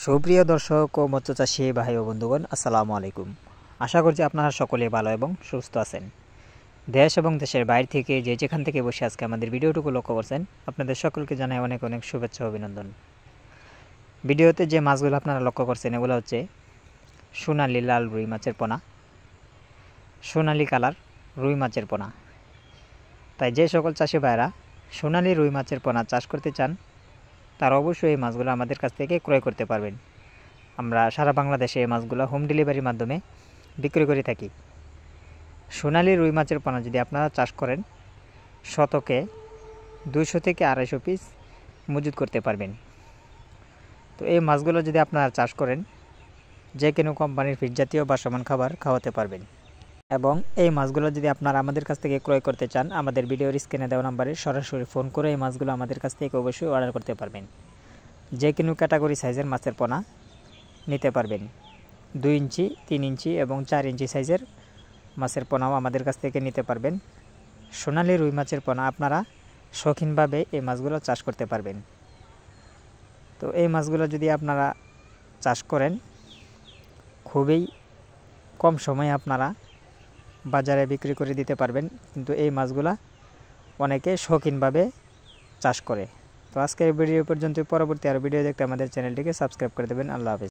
সুপ্রিয় দর্শক ও মৎস্যচাষী ভাই ও বন্ধুগণ, আসসালামু আলাইকুম। আশা করছি আপনারা সকলে ভালো এবং সুস্থ আছেন। দেশ এবং দেশের বাইরে থেকে যে যেখান থেকে বসে আজকে আমাদের ভিডিওটুকু লক্ষ্য করছেন, আপনাদের সকলকে জানাই অনেক অনেক শুভেচ্ছা ও অভিনন্দন। ভিডিওতে যে মাছগুলো আপনারা লক্ষ্য করছেন এগুলো হচ্ছে সোনালী লাল রুই মাছের পোনা, সোনালী কালার রুই মাছের পোনা। তাই যে সকল চাষি ভাইরা সোনালী রুই মাছের পোনা চাষ করতে চান তারা অবশ্যই এই মাছগুলো আমাদের কাছ থেকে ক্রয় করতে পারবেন। আমরা সারা বাংলাদেশে এই মাছগুলো হোম ডেলিভারির মাধ্যমে বিক্রি করে থাকি। সোনালী রুই মাছের পোনা যদি আপনারা চাষ করেন, শতকে 200 থেকে 250 পিস মজুত করতে পারবেন। তো এই মাছগুলো যদি আপনারা চাষ করেন, যে কোনো কোম্পানির ফিড জাতীয় বা সমান খাবার খাওয়াতে পারবেন। এবং এই মাছগুলো যদি আপনারা আমাদের কাছ থেকে ক্রয় করতে চান, আমাদের ভিডিওর স্ক্রিনে দেওয়া নাম্বারে সরাসরি ফোন করে এই মাছগুলো আমাদের কাছ থেকে অবশ্যই অর্ডার করতে পারবেন। যে কোনো ক্যাটাগরি সাইজের মাছের পোনা নিতে পারবেন। 2 ইঞ্চি, 3 ইঞ্চি এবং 4 ইঞ্চি সাইজের মাছের পোনাও আমাদের কাছ থেকে নিতে পারবেন। সোনালী রুই মাছের পোনা আপনারা শৌখিনভাবে এই মাছগুলো চাষ করতে পারবেন। তো এই মাছগুলো যদি আপনারা চাষ করেন, খুবই কম সময়ে আপনারা বাজারে বিক্রি করে দিতে পারবেন। কিন্তু এই মাছগুলা অনেকে শৌখিনভাবে চাষ করে। তো আজকের ভিডিও পর্যন্ত, পরবর্তী আরও ভিডিও দেখতে আমাদের চ্যানেলটিকে সাবস্ক্রাইব করে দেবেন। আল্লাহ হাফেজ।